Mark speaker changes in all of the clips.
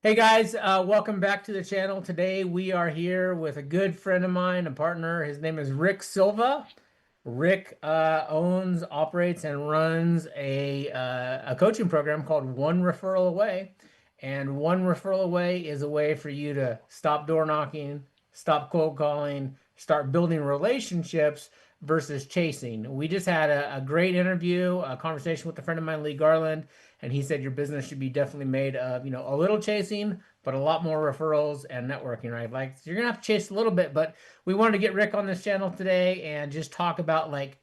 Speaker 1: Hey guys, welcome back to the channel. Today we are here with a good friend of mine, a partner. His name is Rick Silva. Rick owns, operates, and runs a coaching program called One Referral Away. And One Referral Away is a way for you to stop door knocking, stop cold calling, start building relationships versus chasing. We just had a great interview, a conversation with a friend of mine, Lee Garland, and he said your business should be definitely made of, a little chasing, but a lot more referrals and networking, right? Like you're gonna have to chase a little bit, but we wanted to get Rick on this channel today and just talk about like,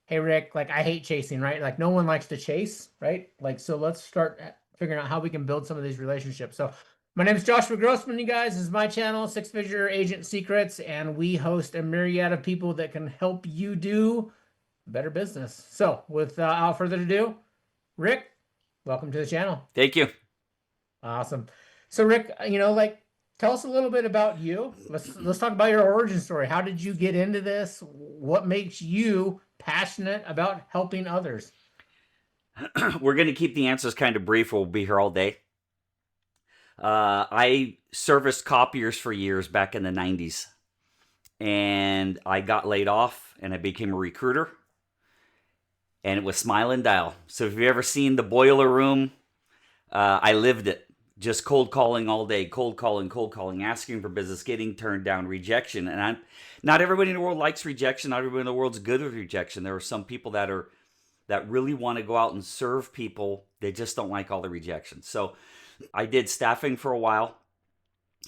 Speaker 1: hey Rick, like I hate chasing, right? Like no one likes to chase, right? Like so let's start figuring out how we can build some of these relationships. So my name is Joshua Grossman, you guys. This is my channel, Six Figure Agent Secrets, and we host a myriad of people that can help you do better business. So without further ado, Rick, welcome to the channel.
Speaker 2: Thank you.
Speaker 1: Awesome. So Rick, like tell us a little bit about you. Let's talk about your origin story. How did you get into this? What makes you passionate about helping others?
Speaker 2: We're going to keep the answers kind of brief. We'll be here all day. I serviced copiers for years back in the 90s. And I got laid off and I became a recruiter. And it was smile and dial. So if you've ever seen the boiler room, I lived it. Just cold calling all day, cold calling, asking for business, getting turned down, rejection. And not everybody in the world likes rejection. Not everybody in the world's good with rejection. There are some people that really want to go out and serve people. They just don't like all the rejection. So I did staffing for a while.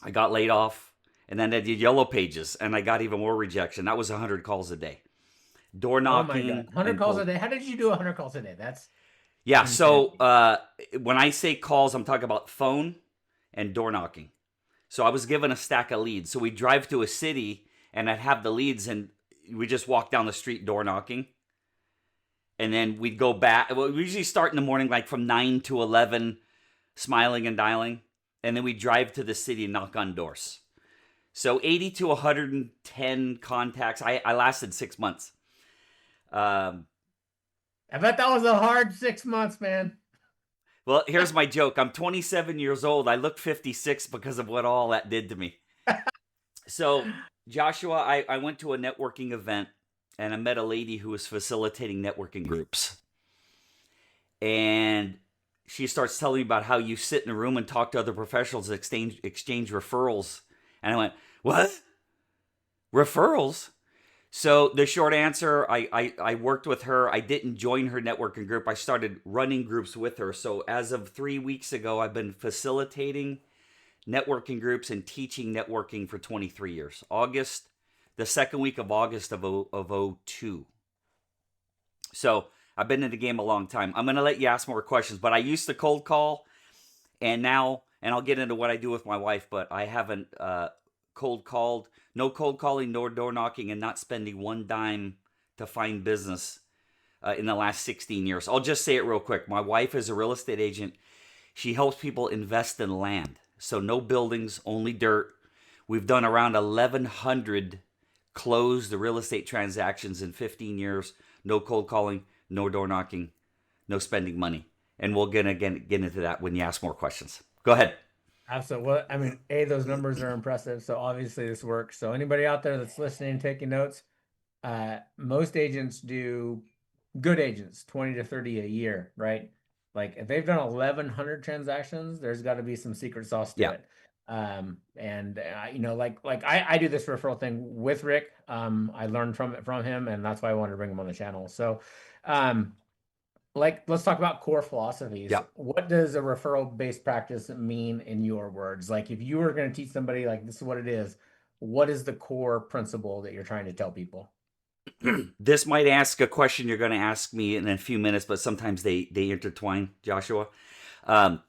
Speaker 2: I got laid off. And then I did yellow pages. And I got even more rejection. That was 100 calls a day. Door
Speaker 1: Oh my God.
Speaker 2: knocking
Speaker 1: 100
Speaker 2: and
Speaker 1: calls a
Speaker 2: cold.
Speaker 1: day. How did you do 100 calls a day? That's
Speaker 2: Yeah, so
Speaker 1: insanity.
Speaker 2: when I say calls, I'm talking about phone and door knocking. So I was given a stack of leads. So we'd drive to a city and I'd have the leads and we just walk down the street door knocking. And then we'd go back. Well, we usually start in the morning, like from 9 to 11, smiling and dialing. And then we drive to the city and knock on doors. So 80 to 110 contacts. I lasted 6 months. Um,
Speaker 1: I bet that was a hard 6 months, man.
Speaker 2: well, here's my joke. I'm 27 years old. I look 56 because of what all that did to me. So, Joshua, I went to a networking event and I met a lady who was facilitating networking groups. And she starts telling me about how you sit in a room and talk to other professionals, exchange referrals. And I went, what? Referrals? So the short answer, I worked with her. I didn't join her networking group. I started running groups with her. So as of 3 weeks ago, I've been facilitating networking groups and teaching networking for 23 years. The second week of August of 02. So I've been in the game a long time. I'm going to let you ask more questions, but I used to cold call and I'll get into what I do with my wife, but I haven't cold called. No cold calling, nor door knocking, and not spending one dime to find business in the last 16 years. I'll just say it real quick. My wife is a real estate agent. She helps people invest in land. So no buildings, only dirt. We've done around 1,100 closed real estate transactions in 15 years. No cold calling, no door knocking, no spending money. And we'll get into that when you ask more questions. Go ahead.
Speaker 1: Absolutely. Well, I mean, those numbers are impressive. So obviously this works. So anybody out there that's listening, taking notes, most agents do good agents, 20 to 30 a year, right? Like if they've done 1,100 transactions, there's got to be some secret sauce to
Speaker 2: Yeah.
Speaker 1: it. And like I do this referral thing with Rick. I learned from him, and that's why I wanted to bring him on the channel. So, um, like let's talk about core philosophies.
Speaker 2: Yeah.
Speaker 1: What does a referral-based practice mean in your words? Like if you were going to teach somebody like this is what it is, what is the core principle that you're trying to tell people?
Speaker 2: This might ask a question you're going to ask me in a few minutes, but sometimes they intertwine, Joshua. Um,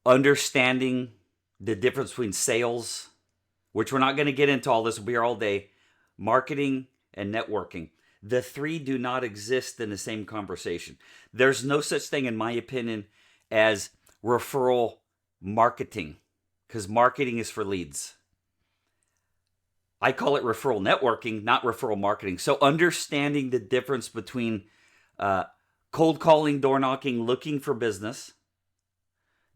Speaker 2: Understanding the difference between sales, which we're not going to get into all this, we'll be here all day, marketing, and networking. The three do not exist in the same conversation. There's no such thing, in my opinion, as referral marketing, because marketing is for leads. I call it referral networking, not referral marketing. So understanding the difference between cold calling, door knocking, looking for business,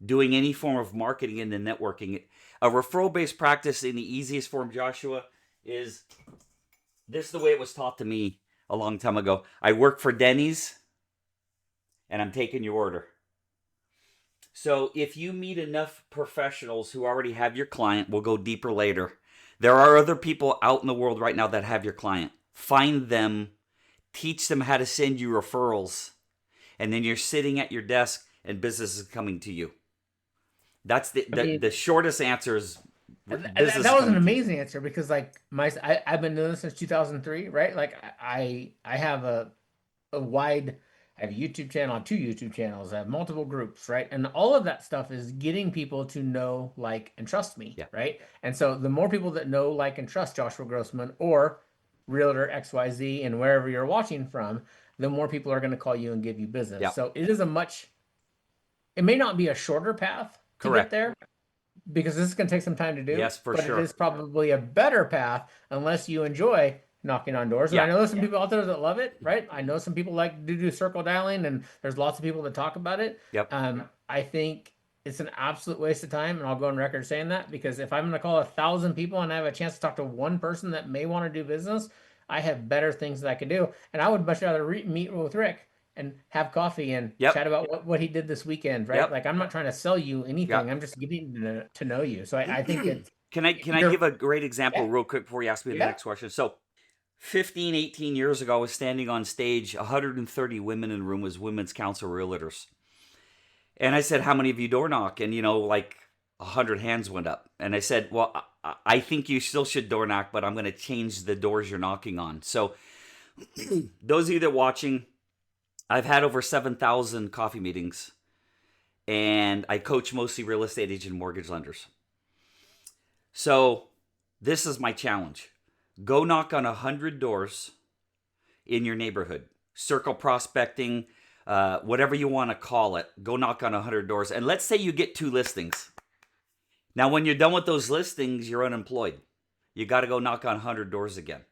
Speaker 2: doing any form of marketing and then networking. A referral-based practice in the easiest form, Joshua, is this is the way it was taught to me a long time ago. I work for Denny's, and I'm taking your order. So if you meet enough professionals who already have your client, we'll go deeper later. There are other people out in the world right now that have your client. Find them, teach them how to send you referrals, and then you're sitting at your desk and business is coming to you. That's the shortest answer is business.
Speaker 1: That was an amazing answer because like I've been doing this since 2003, right? Like I have a wide I have a YouTube channel, I have two YouTube channels, I have multiple groups, right? And all of that stuff is getting people to know, like, and trust me,
Speaker 2: Yeah.
Speaker 1: right? And so the more people that know, like, and trust Joshua Grossman or Realtor XYZ and wherever you're watching from, the more people are going to call you and give you business.
Speaker 2: Yeah.
Speaker 1: So it may not be a shorter path to
Speaker 2: Correct.
Speaker 1: get there, because this is going to take some time to do.
Speaker 2: Yes, for
Speaker 1: but
Speaker 2: sure.
Speaker 1: it is probably a better path unless you enjoy knocking on doors. And I know there's some people out there that love it, right? I know some people like to do circle dialing, and there's lots of people that talk about it.
Speaker 2: Yep.
Speaker 1: I think it's an absolute waste of time, and I'll go on record saying that, because if I'm going to call 1,000 people and I have a chance to talk to one person that may want to do business, I have better things that I could do. And I would much rather meet with Rick and have coffee and chat about what he did this weekend, right? Like, I'm not trying to sell you anything. I'm just getting to know you. So I think that
Speaker 2: Can I give a great example real quick before you ask me the next question? So 15, 18 years ago, I was standing on stage, 130 women in the room, was Women's Council Realtors. And I said, how many of you door knock? And, like 100 hands went up. And I said, well, I think you still should door knock, but I'm going to change the doors you're knocking on. So those of you that are watching, I've had over 7,000 coffee meetings, and I coach mostly real estate agent and mortgage lenders. So this is my challenge. Go knock on 100 doors in your neighborhood. Circle prospecting, whatever you want to call it. Go knock on 100 doors. And let's say you get 2 listings. Now, when you're done with those listings, you're unemployed. You got to go knock on 100 doors again.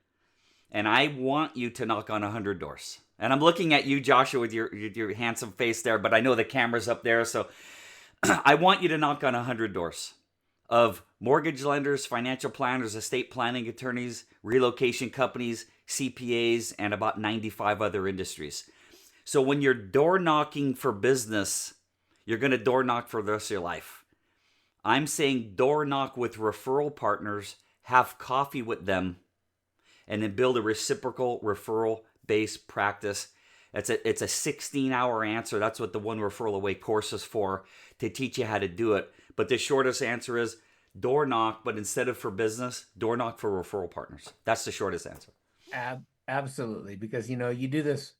Speaker 2: And I want you to knock on 100 doors. And I'm looking at you, Joshua, with your handsome face there, but I know the camera's up there. So I want you to knock on 100 doors of mortgage lenders, financial planners, estate planning attorneys, relocation companies, CPAs, and about 95 other industries. So when you're door knocking for business, you're going to door knock for the rest of your life. I'm saying door knock with referral partners, have coffee with them, and then build a reciprocal referral-based practice. It's a 16-hour answer. That's what the One Referral Away course is for, to teach you how to do it. But the shortest answer is door knock, but instead of for business, door knock for referral partners. That's the shortest answer.
Speaker 1: Absolutely. Because, you do this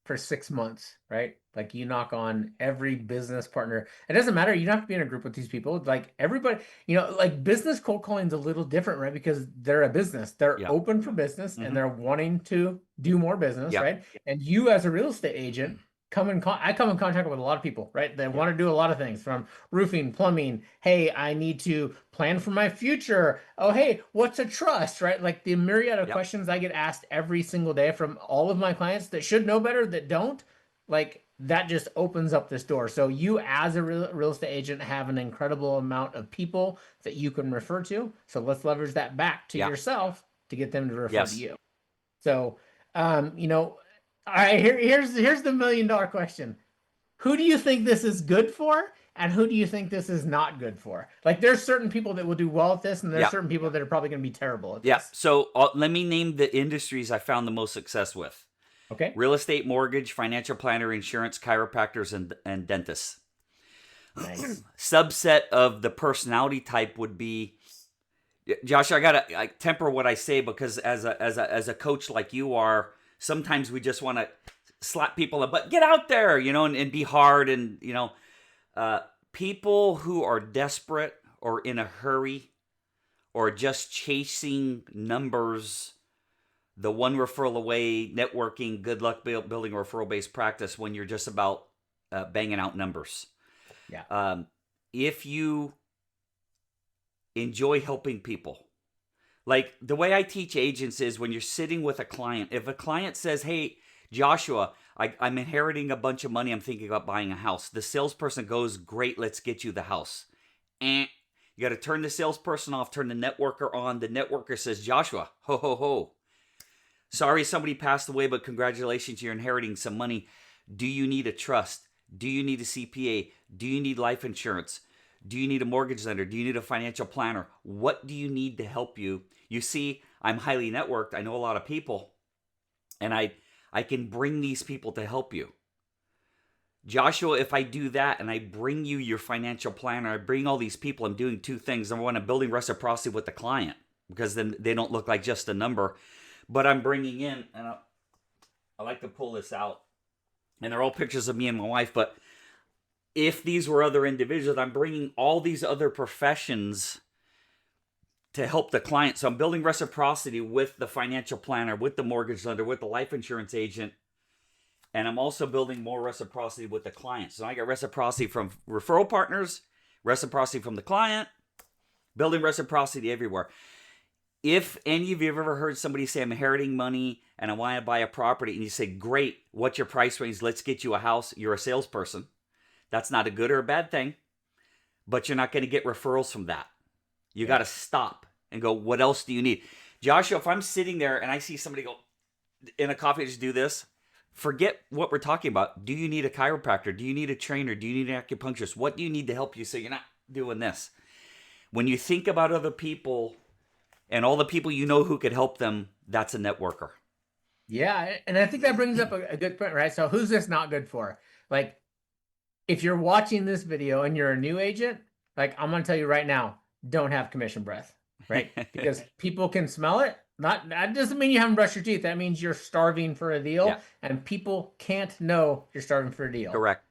Speaker 1: for 6 months, right? Like, you knock on every business partner. It doesn't matter. You don't have to be in a group with these people. Like, everybody, like, business cold calling is a little different, right? Because they're a business. They're open for business, and they're wanting to do more business, right? And you, as a real estate agent, I come in contact with a lot of people, right? They want to do a lot of things, from roofing, plumbing. Hey, I need to plan for my future. Oh, hey, what's a trust, right? Like, the myriad of questions I get asked every single day from all of my clients that should know better, that don't. Like, that just opens up this door. So you, as a real estate agent, have an incredible amount of people that you can refer to. So let's leverage that back to yourself to get them to refer to you. So, all right, here's the $1 million question. Who do you think this is good for, and who do you think this is not good for? Like, there's certain people that will do well at this, and there's certain people that are probably going to be terrible at this.
Speaker 2: So let me name the industries I found the most success with.
Speaker 1: Okay.
Speaker 2: Real estate, mortgage, financial planner, insurance, chiropractors, and dentists.
Speaker 1: Nice.
Speaker 2: Subset of the personality type would be, Josh, I temper what I say, because as a coach like you are, sometimes we just want to slap people but get out there, and be hard. And, people who are desperate or in a hurry or just chasing numbers, the One Referral Away, networking, good luck building a referral-based practice when you're just about banging out numbers.
Speaker 1: Yeah.
Speaker 2: If you enjoy helping people, like the way I teach agents is, when you're sitting with a client, if a client says, hey, Joshua, I'm inheriting a bunch of money. I'm thinking about buying a house. The salesperson goes, great, let's get you the house. And you got to turn the salesperson off, turn the networker on. The networker says, Joshua, ho, ho, ho. Sorry somebody passed away, but congratulations, you're inheriting some money. Do you need a trust? Do you need a CPA? Do you need life insurance? Do you need a mortgage lender? Do you need a financial planner? What do you need to help you? You see, I'm highly networked. I know a lot of people, and I can bring these people to help you. Joshua, if I do that and I bring you your financial planner, I bring all these people, I'm doing two things. Number one, I'm building reciprocity with the client because then they don't look like just a number. But I'm bringing in, and I like to pull this out, and they're all pictures of me and my wife, but if these were other individuals, I'm bringing all these other professions to help the client. So I'm building reciprocity with the financial planner, with the mortgage lender, with the life insurance agent, and I'm also building more reciprocity with the client. So I got reciprocity from referral partners, reciprocity from the client, building reciprocity everywhere. If any of you have ever heard somebody say, I'm inheriting money and I want to buy a property, and you say, great, what's your price range? Let's get you a house. You're a salesperson. That's not a good or a bad thing, but you're not going to get referrals from that. You got to stop and go, what else do you need? Joshua, if I'm sitting there and I see somebody go in a coffee, just do this, forget what we're talking about. Do you need a chiropractor? Do you need a trainer? Do you need an acupuncturist? What do you need to help you so you're not doing this? When you think about other people, and all the people you know who could help them, that's a networker.
Speaker 1: Yeah, and I think that brings up a good point, right? So who's this not good for? Like, if you're watching this video and you're a new agent, like I'm going to tell you right now, don't have commission breath, right? Because people can smell it. That doesn't mean you haven't brushed your teeth. That means you're starving for a deal, and people can't know you're starving for a deal.
Speaker 2: Correct.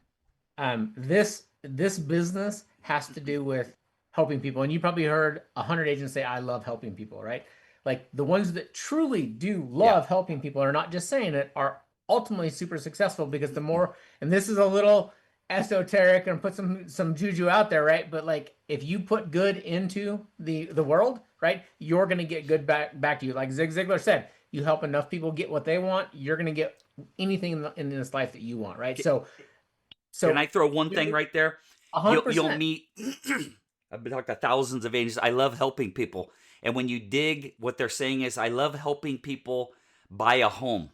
Speaker 1: This business has to do with helping people. And you probably heard 100 agents say, I love helping people, right? Like the ones that truly do love helping people are not just saying it, are ultimately super successful because the more, and this is a little esoteric and put some juju out there, right? But like if you put good into the world, right, you're going to get good back to you. Like Zig Ziglar said, you help enough people get what they want, you're going to get anything in this life that you want, right? So
Speaker 2: can I throw one thing right there?
Speaker 1: 100%.
Speaker 2: You'll meet, I've been talking to thousands of agents. I love helping people. And when you dig, what they're saying is, I love helping people buy a home.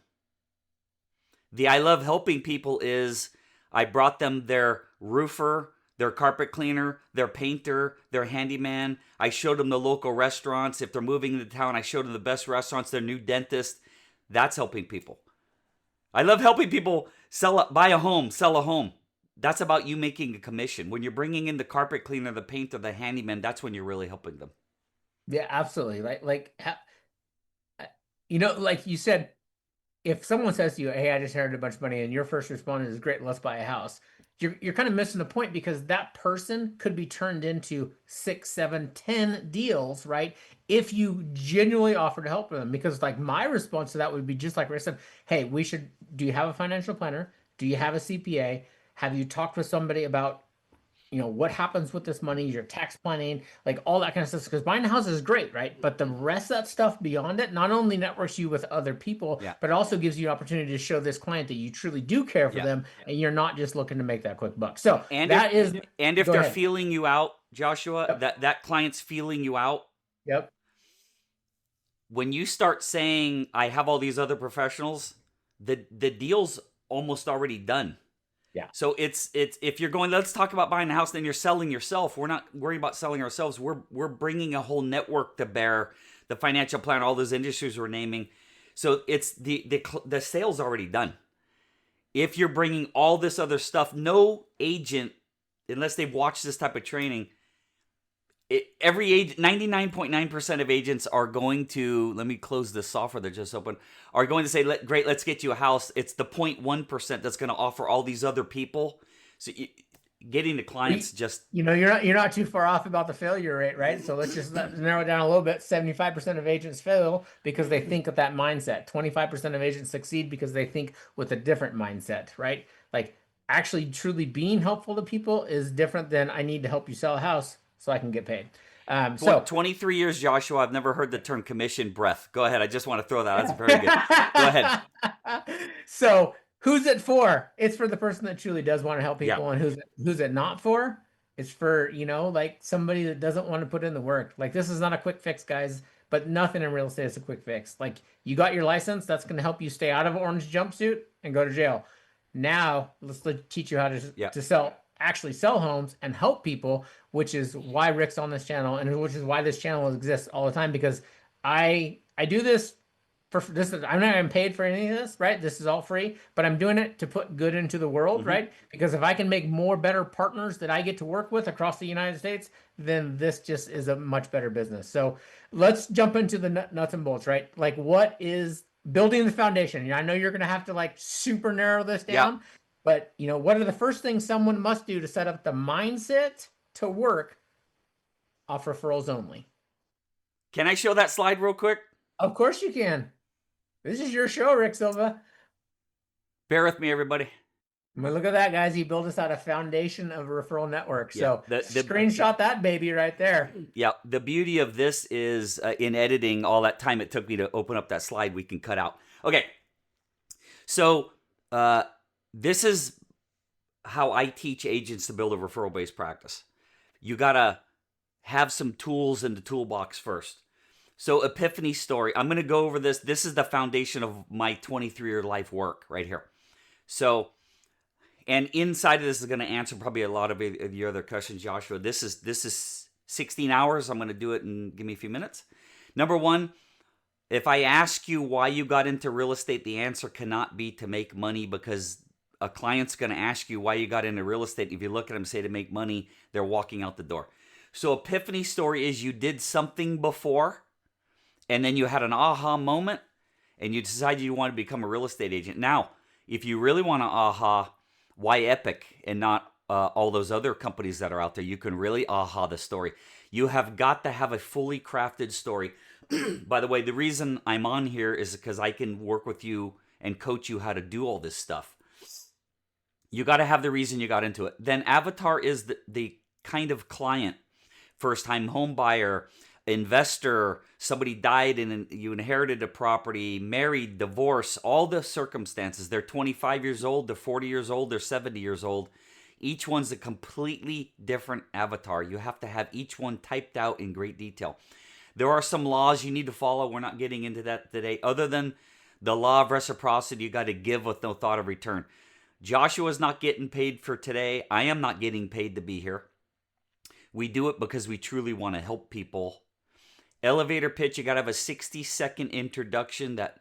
Speaker 2: The I love helping people is, I brought them their roofer, their carpet cleaner, their painter, their handyman. I showed them the local restaurants. If they're moving into town, I showed them the best restaurants, their new dentist. That's helping people. I love helping people buy a home, sell a home. That's about you making a commission. When you're bringing in the carpet cleaner, the painter, the handyman, that's when you're really helping them.
Speaker 1: Yeah, absolutely. Like like you said, if someone says to you, hey, I just inherited a bunch of money, and your first response is, great, let's buy a house, you're kind of missing the point, because that person could be turned into 6, 7, 10 deals, right? If you genuinely offer to help them. Because like my response to that would be just like Rick said, hey, do you have a financial planner? Do you have a CPA? Have you talked with somebody about, what happens with this money, your tax planning, like all that kind of stuff? Because buying a house is great, right? But the rest of that stuff beyond it not only networks you with other people, but also gives you an opportunity to show this client that you truly do care for them, and you're not just looking to make that quick buck. So
Speaker 2: if
Speaker 1: go
Speaker 2: they're
Speaker 1: ahead.
Speaker 2: feeling you out, Joshua, that client's feeling you out.
Speaker 1: Yep.
Speaker 2: When you start saying, I have all these other professionals, the deal's almost already done.
Speaker 1: Yeah.
Speaker 2: So it's if you're going, let's talk about buying a house, then you're selling yourself. We're not worried about selling ourselves. We're bringing a whole network to bear, the financial plan, all those industries we're naming. So it's the sale's already done. If you're bringing all this other stuff, no agent, unless they've watched this type of training, every agent, 99.9% of agents are going to, let me close this software that just opened, are going to say, great, let's get you a house. It's the 0.1% that's going to offer all these other people. So getting the clients
Speaker 1: you're not too far off about the failure rate, right? So let's just narrow it down a little bit. 75% of agents fail because they think with that mindset. 25% of agents succeed because they think with a different mindset, right? Like actually truly being helpful to people is different than I need to help you sell a house so I can get paid. So
Speaker 2: 23 years, Joshua. I've never heard the term commission breath. Go ahead. I just want to throw that. That's very good. Go ahead.
Speaker 1: So who's it for? It's for the person that truly does want to help
Speaker 2: Yeah.
Speaker 1: people, and who's it not for? It's for, like somebody that doesn't want to put in the work. Like this is not a quick fix, guys, but nothing in real estate is a quick fix. Like you got your license, that's going to help you stay out of orange jumpsuit and go to jail. Now let's teach you how to
Speaker 2: Yeah.
Speaker 1: actually sell homes and help people, which is why Rick's on this channel, and which is why this channel exists all the time, because I do this for this. I'm not even paid for any of this, right? This is all free, but I'm doing it to put good into the world,
Speaker 2: Mm-hmm.
Speaker 1: right? Because if I can make more better partners that I get to work with across the United States, then this just is a much better business. So let's jump into the nuts and bolts, right? Like what is building the foundation? I know you're going to have to like super narrow this
Speaker 2: Yeah.
Speaker 1: down, but what are the first things someone must do to set up the mindset to work off referrals only?
Speaker 2: Can I show that slide real quick?
Speaker 1: Of course you can. This is your show, Rick Silva.
Speaker 2: Bear with me, everybody.
Speaker 1: I mean, look at that, guys. He built us out a foundation of a referral network.
Speaker 2: Yeah.
Speaker 1: So screenshot that baby right there.
Speaker 2: Yeah. The beauty of this is in editing, all that time it took me to open up that slide, we can cut out. Okay. So this is how I teach agents to build a referral-based practice. You got to have some tools in the toolbox first. So epiphany story. I'm going to go over this. This is the foundation of my 23-year life work right here. So, and inside of this is going to answer probably a lot of your other questions, Joshua. This is 16 hours. I'm going to do it in give me a few minutes. Number one, if I ask you why you got into real estate, the answer cannot be to make money, because a client's going to ask you why you got into real estate. If you look at them and say to make money, they're walking out the door. So epiphany story is you did something before, and then you had an aha moment, and you decided you want to become a real estate agent. Now, if you really want to aha, why Epic and not all those other companies that are out there? You can really aha the story. You have got to have a fully crafted story. By the way, the reason I'm on here is because I can work with you and coach you how to do all this stuff. You got to have the reason you got into it. Then avatar is the kind of client, first-time home buyer, investor, somebody died and you inherited a property, married, divorce, all the circumstances. They're 25 years old, they're 40 years old, they're 70 years old. Each one's a completely different avatar. You have to have each one typed out in great detail. There are some laws you need to follow. We're not getting into that today. Other than the law of reciprocity, you got to give with no thought of return. Joshua's not getting paid for today. I am not getting paid to be here. We do it because we truly want to help people. Elevator pitch, you got to have a 60-second introduction that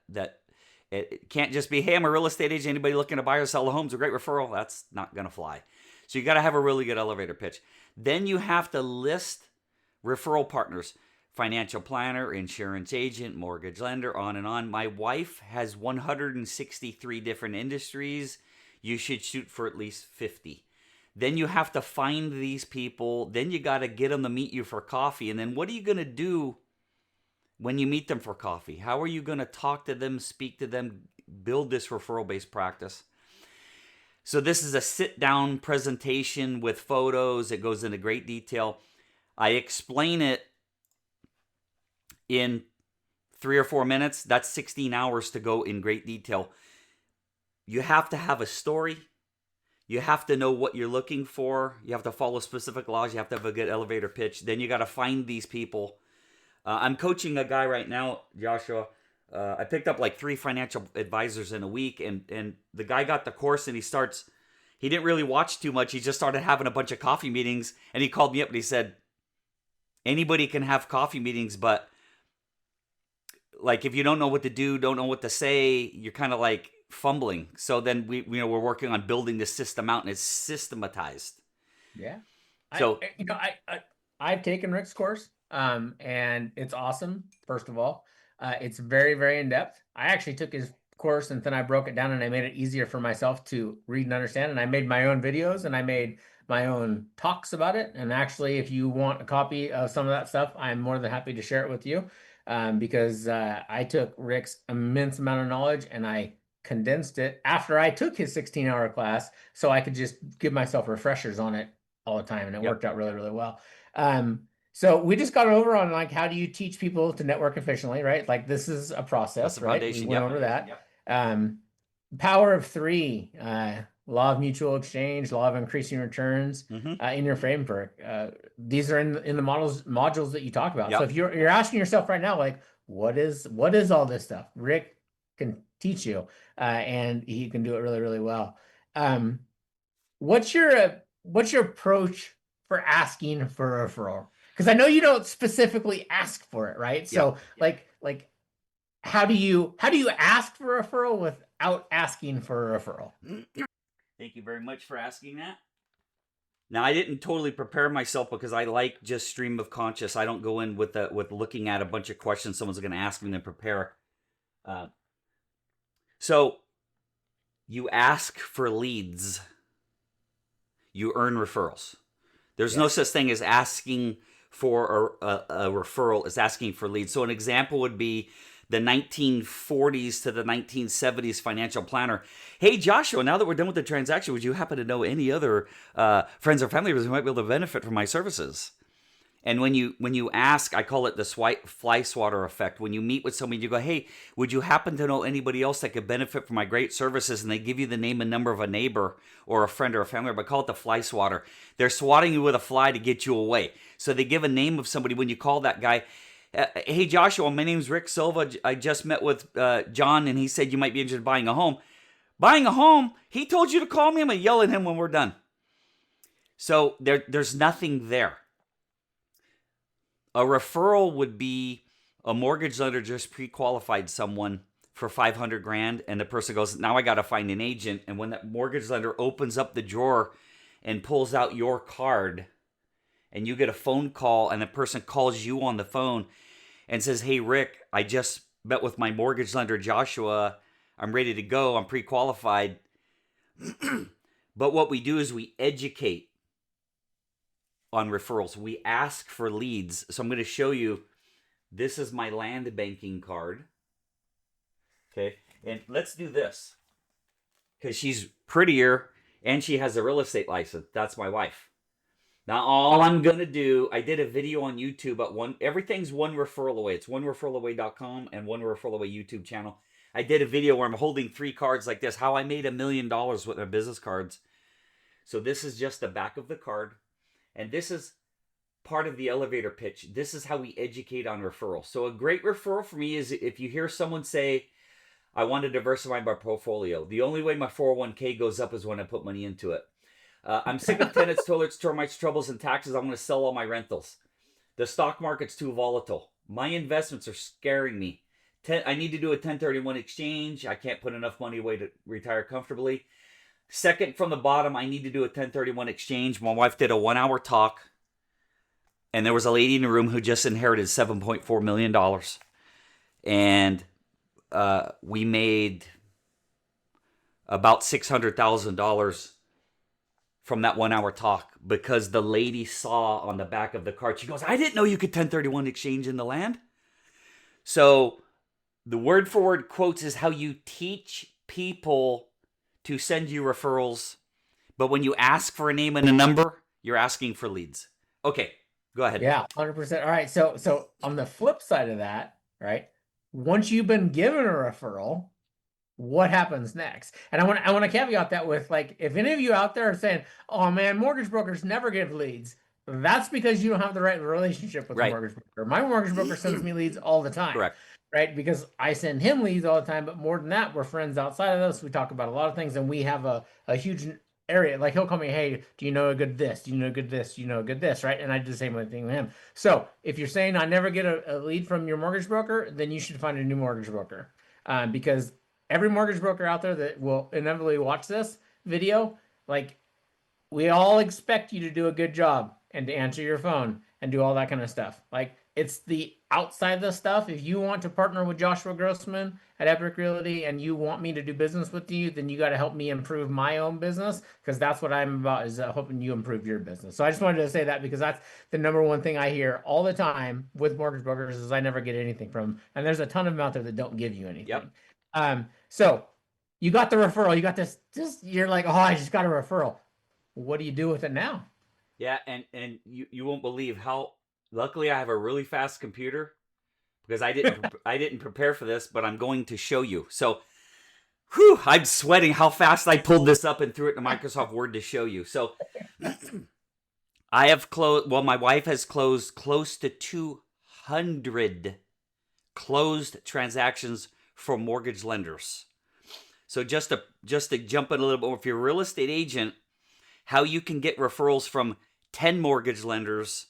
Speaker 2: it can't just be, hey, I'm a real estate agent. Anybody looking to buy or sell a home's a great referral. That's not going to fly. So you got to have a really good elevator pitch. Then you have to list referral partners, financial planner, insurance agent, mortgage lender, on and on. My wife has 163 different industries. You should shoot for at least 50. Then you have to find these people. Then you got to get them to meet you for coffee. And then what are you going to do when you meet them for coffee? How are you going to talk to them, speak to them, build this referral-based practice? So this is a sit-down presentation with photos. It goes into great detail. I explain it in 3 or 4 minutes. That's 16 hours to go in great detail. You have to have a story. You have to know what you're looking for. You have to follow specific laws. You have to have a good elevator pitch. Then you got to find these people. I'm coaching a guy right now, Joshua. I picked up like 3 financial advisors in a week, and the guy got the course, and he didn't really watch too much. He just started having a bunch of coffee meetings, and he called me up and he said, anybody can have coffee meetings, but like if you don't know what to do, don't know what to say, you're kind of like fumbling. So then we're working on building this system out, and it's systematized.
Speaker 1: Yeah.
Speaker 2: So
Speaker 1: I've taken Rick's course, and it's awesome. First of all, it's very, very in depth. I actually took his course, and then I broke it down, and I made it easier for myself to read and understand. And I made my own videos, and I made my own talks about it. And actually, if you want a copy of some of that stuff, I'm more than happy to share it with you, because I took Rick's immense amount of knowledge and I condensed it after I took his 16-hour class, so I could just give myself refreshers on it all the time, and it worked out really, really well. So we just got over on like how do you teach people to network efficiently, right? Like this is a
Speaker 2: That's the
Speaker 1: process, right? We
Speaker 2: foundation.
Speaker 1: went
Speaker 2: Yep.
Speaker 1: over that. Um, power of three, law of mutual exchange, law of increasing returns
Speaker 2: Mm-hmm.
Speaker 1: in your framework. These are in the modules that you talk about. So
Speaker 2: Yep.
Speaker 1: if you're asking yourself right now, like, what is all this stuff? Rick can teach you, and he can do it really, really well. Um, what's your approach for asking for a referral? Because I know you don't specifically ask for it, right?
Speaker 2: Yep.
Speaker 1: So like how do you ask for a referral without asking for a referral?
Speaker 2: Thank you very much for asking that. Now, I didn't totally prepare myself because I like just stream of conscious. I don't go in with looking at a bunch of questions someone's going to ask me and then prepare. Uh, so you ask for leads, you earn referrals. There's no
Speaker 1: Yes.
Speaker 2: such thing as asking for a referral, as asking for leads. So an example would be the 1940s to the 1970s financial planner. Hey, Joshua, now that we're done with the transaction, would you happen to know any other friends or family members who might be able to benefit from my services? And when you ask, I call it the fly swatter effect. When you meet with somebody, you go, "Hey, would you happen to know anybody else that could benefit from my great services?" And they give you the name and number of a neighbor or a friend or a family member. I call it the fly swatter. They're swatting you with a fly to get you away. So they give a name of somebody when you call that guy. Hey, Joshua, my name's Rick Silva. I just met with John, and he said you might be interested in buying a home. Buying a home? He told you to call me. I'm gonna yell at him when we're done. So there's nothing there. A referral would be a mortgage lender just pre-qualified someone for 500 grand, and the person goes, now I got to find an agent. And when that mortgage lender opens up the drawer and pulls out your card, and you get a phone call, and the person calls you on the phone and says, hey, Rick, I just met with my mortgage lender, Joshua. I'm ready to go. I'm pre-qualified. But what we do is we educate on referrals. We ask for leads. So I'm going to show you. This is my land banking card. Okay. And let's do this because she's prettier and she has a real estate license. That's my wife. Now, all I'm going to do, I did a video on YouTube at everything's One Referral Away. It's onereferralaway.com and One Referral Away YouTube channel. I did a video where I'm holding 3 cards like this, how I made $1 million with my business cards. So this is just the back of the card. And this is part of the elevator pitch. This is how we educate on referrals. So a great referral for me is if you hear someone say, I want to diversify my portfolio. The only way my 401k goes up is when I put money into it. I'm sick of tenants, toilets, termites, troubles, and taxes. I'm going to sell all my rentals. The stock market's too volatile. My investments are scaring me. I need to do a 1031 exchange. I can't put enough money away to retire comfortably. Second from the bottom, I need to do a 1031 exchange. My wife did a 1-hour talk. And there was a lady in the room who just inherited $7.4 million. And we made about $600,000 from that 1-hour talk because the lady saw on the back of the card, she goes, I didn't know you could 1031 exchange in the land. So the word for word quotes is how you teach people to send you referrals. But when you ask for a name and a number, you're asking for leads. Okay. Go ahead.
Speaker 1: Yeah, 100%. All right. So on the flip side of that, right? Once you've been given a referral, what happens next? And I want to caveat that with like, if any of you out there are saying, "Oh man, mortgage brokers never give leads," that's because you don't have the right relationship with a
Speaker 2: Right.
Speaker 1: mortgage broker. My mortgage broker sends me leads all the time.
Speaker 2: Correct.
Speaker 1: Right? Because I send him leads all the time, but more than that, we're friends outside of this. We talk about a lot of things, and we have a huge area. Like he'll call me, hey, do you know a good this? Do you know a good this? Do you know a good this? Right? And I do the same thing with him. So if you're saying I never get a lead from your mortgage broker, then you should find a new mortgage broker. Because every mortgage broker out there that will inevitably watch this video, like we all expect you to do a good job and to answer your phone and do all that kind of stuff. Like it's the outside of the stuff. If you want to partner with Joshua Grossman at Epic Realty and you want me to do business with you, then you got to help me improve my own business because that's what I'm about is helping you improve your business. So I just wanted to say that because that's the number one thing I hear all the time with mortgage brokers is I never get anything from them. And there's a ton of them out there that don't give you anything.
Speaker 2: Yep.
Speaker 1: So you got the referral, you got this, you're like, oh, I just got a referral. What do you do with it now?
Speaker 2: Yeah, and you won't believe how Luckily, I have a really fast computer because I didn't prepare for this, but I'm going to show you. So, whew, I'm sweating how fast I pulled this up and threw it in Microsoft Word to show you. So, I have closed. Well, my wife has closed close to 200 closed transactions for mortgage lenders. So just to jump in a little bit, if you're a real estate agent, how you can get referrals from 10 mortgage lenders.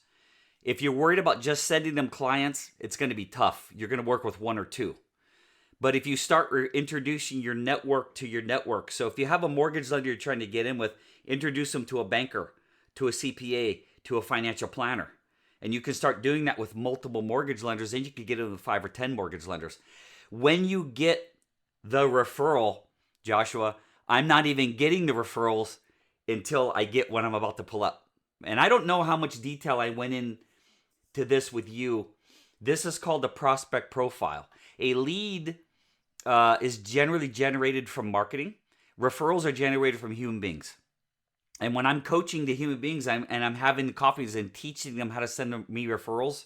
Speaker 2: If you're worried about just sending them clients, it's going to be tough. You're going to work with one or two. But if you start introducing your network to your network, so if you have a mortgage lender you're trying to get in with, introduce them to a banker, to a CPA, to a financial planner. And you can start doing that with multiple mortgage lenders, and you can get into 5 or 10 mortgage lenders. When you get the referral, Joshua, I'm not even getting the referrals until I get what I'm about to pull up. And I don't know how much detail I went into this with you. This is called a prospect profile. A lead is generally generated from marketing. Referrals are generated from human beings. And when I'm coaching the human beings and I'm having the coffees and teaching them how to send me referrals,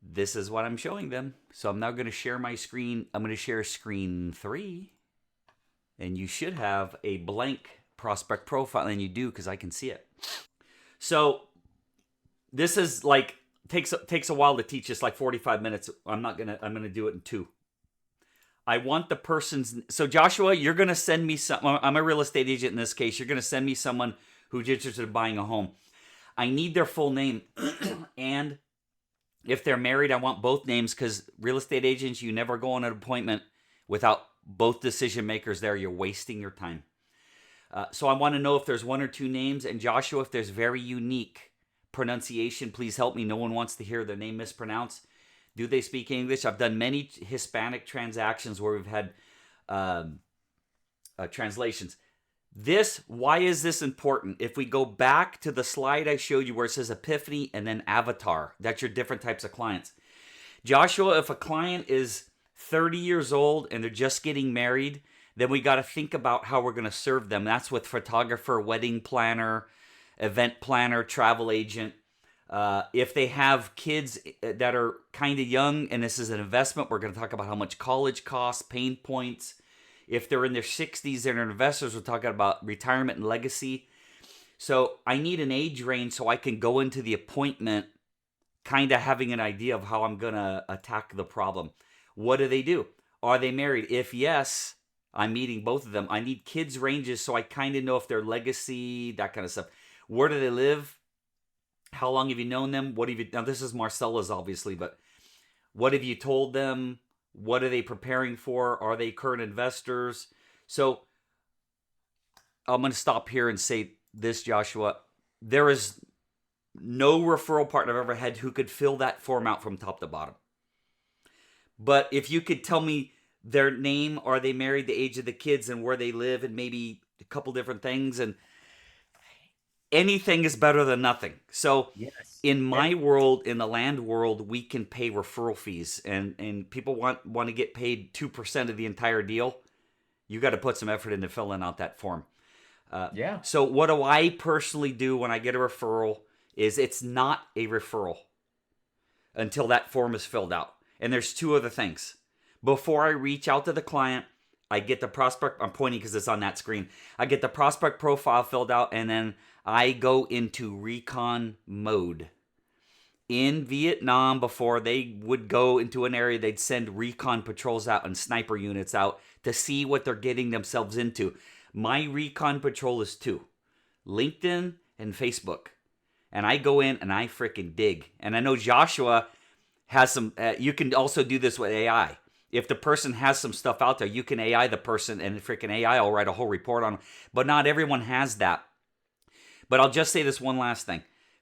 Speaker 2: this is what I'm showing them. So I'm now going to share my screen. I'm going to share screen 3. And you should have a blank prospect profile. And you do, because I can see it. So this is like, takes a while to teach. It's like 45 minutes. I'm going to do it in 2. I want the person's. So Joshua, you're going to send me some. I'm a real estate agent in this case. You're going to send me someone who's interested in buying a home. I need their full name. And if they're married, I want both names, because real estate agents, you never go on an appointment without both decision makers there. You're wasting your time. So I want to know if there's 1 or 2 names. And Joshua, if there's very unique pronunciation, please help me. No one wants to hear their name mispronounced. Do they speak English? I've done many Hispanic transactions where we've had translations. Why is this important? If we go back to the slide I showed you where it says Epiphany and then Avatar, that's your different types of clients. Joshua, if a client is 30 years old and they're just getting married, then we got to think about how we're going to serve them. That's with photographer, wedding planner, event planner, travel agent. If they have kids that are kind of young and this is an investment, we're going to talk about how much college costs, pain points. If they're in their 60s and are investors, we're talking about retirement and legacy. So I need an age range so I can go into the appointment kind of having an idea of how I'm going to attack the problem. What do? Are they married? If yes, I'm meeting both of them. I need kids ranges so I kind of know if they're legacy, that kind of stuff. Where do they live? How long have you known them? What have you? Now this is Marcella's obviously, but what have you told them? What are they preparing for? Are they current investors? So I'm going to stop here and say this, Joshua. There is no referral partner I've ever had who could fill that form out from top to bottom. But if you could tell me their name, are they married, the age of the kids, and where they live, and maybe a couple different things, and anything is better than nothing. So
Speaker 1: Yes.
Speaker 2: in my world, in the land world, we can pay referral fees, and people want to get paid 2% of the entire deal. You got to put some effort into filling out that form.
Speaker 1: Yeah.
Speaker 2: So what do I personally do when I get a referral is it's not a referral until that form is filled out. And there's 2 other things. Before I reach out to the client, I get the prospect. I'm pointing because it's on that screen. I get the prospect profile filled out, and then I go into recon mode. In Vietnam, before they would go into an area, they'd send recon patrols out and sniper units out to see what they're getting themselves into. My recon patrol is 2, LinkedIn and Facebook. And I go in and I freaking dig. And I know Joshua has some, you can also do this with AI. If the person has some stuff out there, you can AI the person, and freaking AI will write a whole report on them. But not everyone has that. But I'll just say this one last thing.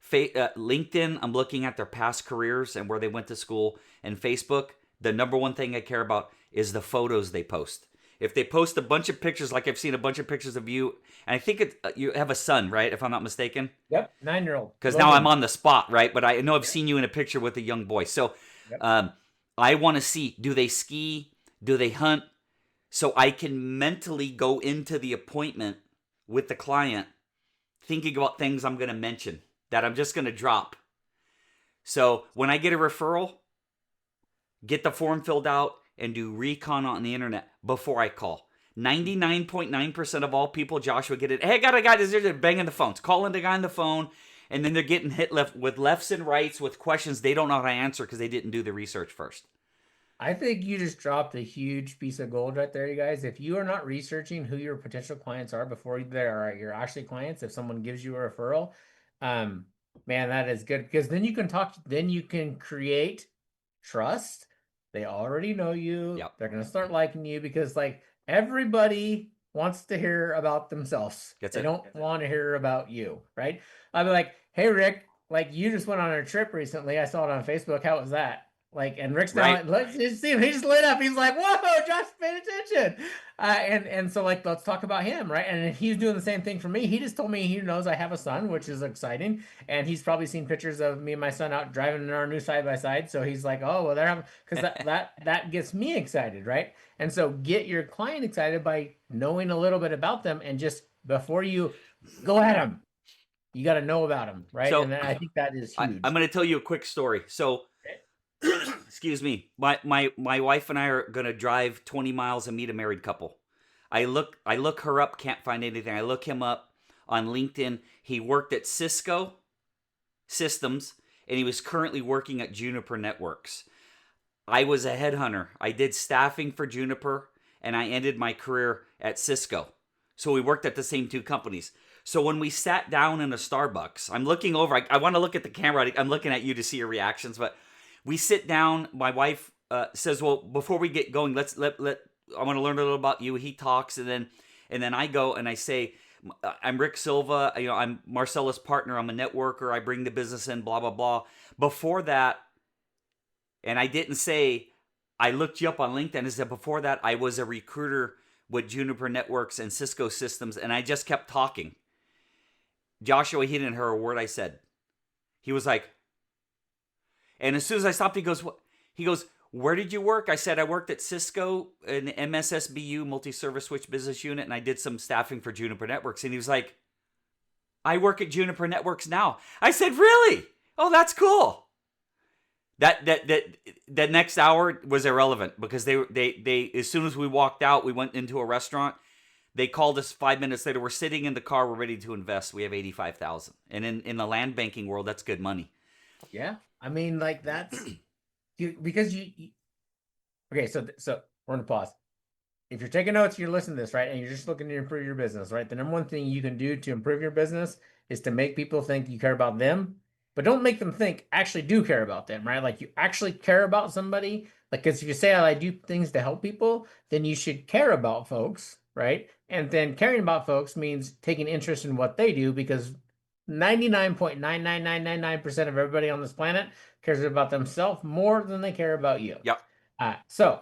Speaker 2: LinkedIn, I'm looking at their past careers and where they went to school. And Facebook, the number one thing I care about is the photos they post. If they post a bunch of pictures, like I've seen a bunch of pictures of you, and I think you have a son, right? If I'm not mistaken.
Speaker 1: Yep, 9-year-old.
Speaker 2: Because now I'm on the spot, right? But I know I've seen you in a picture with a young boy. So I want to see, do they ski? Do they hunt? So I can mentally go into the appointment with the client thinking about things I'm going to mention that I'm just going to drop. So when I get a referral, get the form filled out and do recon on the internet before I call. 99.9% of all people, Joshua, get it. Hey, I got a guy. They're banging the phones, calling the guy on the phone, and then they're getting hit left with lefts and rights with questions they don't know how to answer because they didn't do the research first.
Speaker 1: I think you just dropped a huge piece of gold right there, you guys. If you are not researching who your potential clients are before they are your actually clients, if someone gives you a referral, um, man, that is good because then you can talk, then you can create trust. They already know you.
Speaker 2: Yep.
Speaker 1: They're gonna start liking you because like everybody wants to hear about themselves.
Speaker 2: That's
Speaker 1: They
Speaker 2: it.
Speaker 1: don't want to hear about you, right? I'll be like, hey Rick, like you just went on a trip recently. I saw it on Facebook. How was that? Like, and Rick's
Speaker 2: Right.
Speaker 1: down. Let's just see him. He just lit up. He's like, "Whoa, Josh paid attention." And so like, let's talk about him, right? And he's doing the same thing for me. He just told me he knows I have a son, which is exciting, and he's probably seen pictures of me and my son out driving in our new side by side. So he's like, "Oh, well, they're having," because that gets me excited, right? And so get your client excited by knowing a little bit about them, and just before you go at them, you got to know about them, right?
Speaker 2: So
Speaker 1: And I think that is
Speaker 2: I'm
Speaker 1: huge.
Speaker 2: going to tell you a quick story. So, excuse me, my wife and I are going to drive 20 miles and meet a married couple. I look her up, can't find anything. I look him up on LinkedIn. He worked at Cisco Systems, and he was currently working at Juniper Networks. I was a headhunter. I did staffing for Juniper, and I ended my career at Cisco. So we worked at the same two companies. So when we sat down in a Starbucks, I'm looking over. I want to look at the camera. I'm looking at you to see your reactions. But we sit down. My wife says, "Well, before we get going, let's let. I want to learn a little about you." He talks, and then I go and I say, "I'm Rick Silva. I'm Marcella's partner. I'm a networker. I bring the business in. Blah blah blah." Before that, and I didn't say, I looked you up on LinkedIn. I said, before that, I was a recruiter with Juniper Networks and Cisco Systems, and I just kept talking. Joshua, he didn't hear a word I said. He was like, and as soon as I stopped, he goes, "What?" He goes, "Where did you work?" I said, "I worked at Cisco in the MSSBU, multi-service switch business unit, and I did some staffing for Juniper Networks." And he was like, "I work at Juniper Networks now." I said, "Really? Oh, that's cool." That next hour was irrelevant because they as soon as we walked out, we went into a restaurant. They called us 5 minutes later. We're sitting in the car. We're ready to invest. We have 85,000, and in the land banking world, that's good money.
Speaker 1: Yeah, I mean, like that's you because okay. So we're gonna pause. If you're taking notes, you're listening to this, right, and you're just looking to improve your business, right? The number one thing you can do to improve your business is to make people think you care about them, but don't make them think actually do care about them, right? Like you actually care about somebody. Like, because if you say I do things to help people, then you should care about folks, right? And then caring about folks means taking interest in what they do because 99.99999% of everybody on this planet cares about themselves more than they care about you.
Speaker 2: Yep.
Speaker 1: So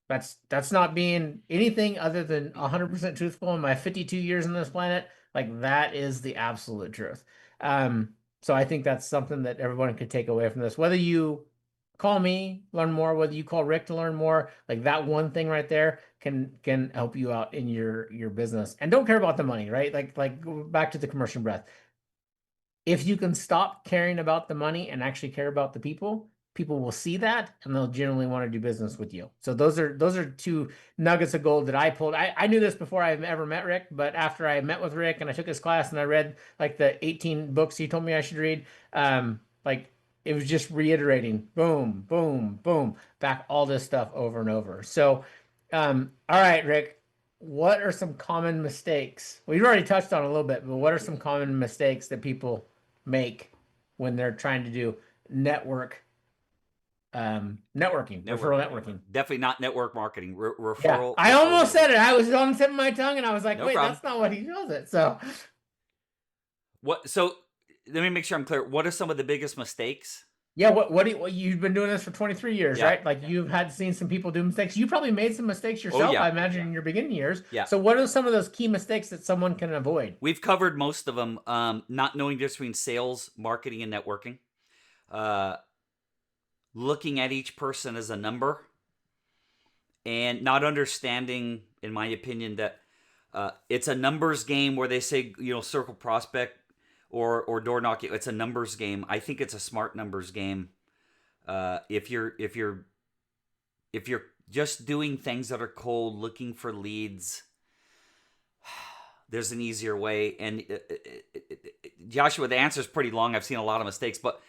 Speaker 1: that's not being anything other than 100% truthful in my 52 years on this planet. Like that is the absolute truth. So I think that's something that everyone could take away from this. Whether you call me, learn more, whether you call Rick to learn more, like that one thing right there can help you out in your business. And don't care about the money, right? Like go back to the commercial breath. If you can stop caring about the money and actually care about the people, people will see that and they'll generally want to do business with you. So those are two nuggets of gold that I pulled. I knew this before I ever met Rick, but after I met with Rick and I took his class and I read like the 18 books he told me I should read, like it was just reiterating, boom, boom, boom, back all this stuff over and over. So, all right, Rick, what are some common mistakes? We've already touched on a little bit, but what are some common mistakes that people make when they're trying to do networking, referral networking?
Speaker 2: Definitely not network marketing.
Speaker 1: Yeah,
Speaker 2: Referral.
Speaker 1: I
Speaker 2: Referral
Speaker 1: almost
Speaker 2: only.
Speaker 1: said it. I was on the tip of my tongue, and I was like,
Speaker 2: No
Speaker 1: "Wait,
Speaker 2: problem.
Speaker 1: that's not what he knows it." So,
Speaker 2: What? So let me make sure I'm clear. What are some of the biggest mistakes?
Speaker 1: yeah, you've been doing this for 23 years,
Speaker 2: Yeah.
Speaker 1: right? Like you've had seen some people do mistakes. You probably made some mistakes
Speaker 2: Oh
Speaker 1: yourself,
Speaker 2: yeah.
Speaker 1: I imagine, in your beginning years.
Speaker 2: Yeah.
Speaker 1: So, what are some of those key mistakes that someone can avoid?
Speaker 2: We've covered most of them. Not knowing the difference between sales, marketing, and networking. Uh, Looking at each person as a number, and not understanding, in my opinion, that it's a numbers game where they say, circle prospect. or door knocking. It's a numbers game. I think it's a smart numbers game. If you're just doing things that are cold, looking for leads, there's an easier way. And Joshua, the answer is pretty long. I've seen a lot of mistakes, but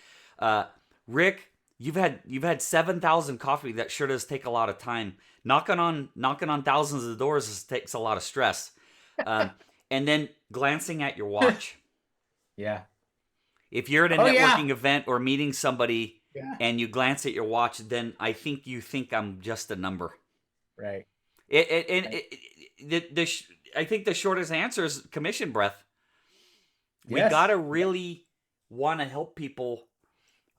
Speaker 2: Rick, you've had 7,000 coffee. That sure does take a lot of time. Knocking on thousands of doors takes a lot of stress. And then glancing at your watch.
Speaker 1: Yeah.
Speaker 2: If you're at a
Speaker 1: Oh, yeah.
Speaker 2: networking event or meeting somebody
Speaker 1: Yeah.
Speaker 2: and you glance at your watch, then I think you think I'm just a number.
Speaker 1: Right.
Speaker 2: I think the shortest answer is commission breath. We
Speaker 1: Yes.
Speaker 2: gotta really want to help people,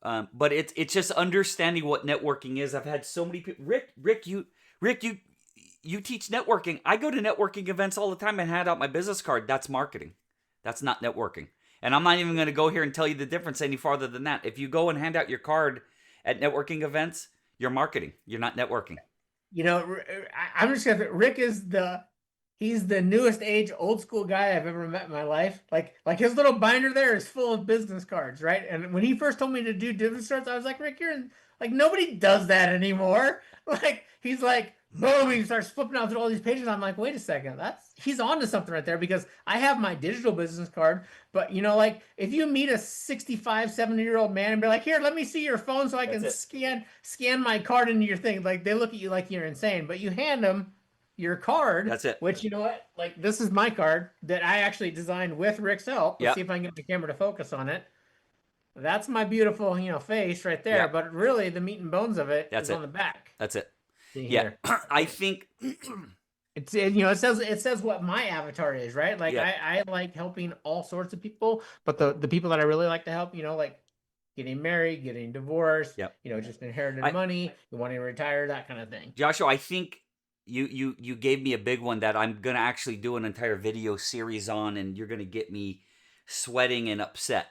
Speaker 2: but it's just understanding what networking is. I've had so many people. Rick, you teach networking. I go to networking events all the time and hand out my business card. That's marketing. That's not networking. And I'm not even going to go here and tell you the difference any farther than that. If you go and hand out your card at networking events, you're marketing. You're not networking.
Speaker 1: You know, I'm just gonna. Rick is he's the newest age, old school guy I've ever met in my life. Like his little binder there is full of business cards, right? And when he first told me to do business cards, I was like, Rick, like nobody does that anymore. Like he's like, boom, he starts flipping out through all these pages. I'm like, wait a second, he's on to something right there because I have my digital business card, but like if you meet a 65, 70-year-old man and be like, here, let me see your phone so I can scan my card into your thing. Like they look at you like you're insane, but you hand them your card.
Speaker 2: That's it.
Speaker 1: Which, you know what? Like this is my card that I actually designed with Rick's help. Let's see if I can get the camera to focus on it. That's my beautiful, face right there.
Speaker 2: Yep.
Speaker 1: But really, the meat and bones of it is on the back.
Speaker 2: That's it.
Speaker 1: See
Speaker 2: yeah,
Speaker 1: here.
Speaker 2: I think
Speaker 1: it says what my avatar is, right? Like I like helping all sorts of people, but the people that I really like to help, like getting married, getting divorced, just inherited money, wanting to retire, that kind of thing.
Speaker 2: Joshua, I think you gave me a big one that I'm gonna actually do an entire video series on, and you're gonna get me sweating and upset.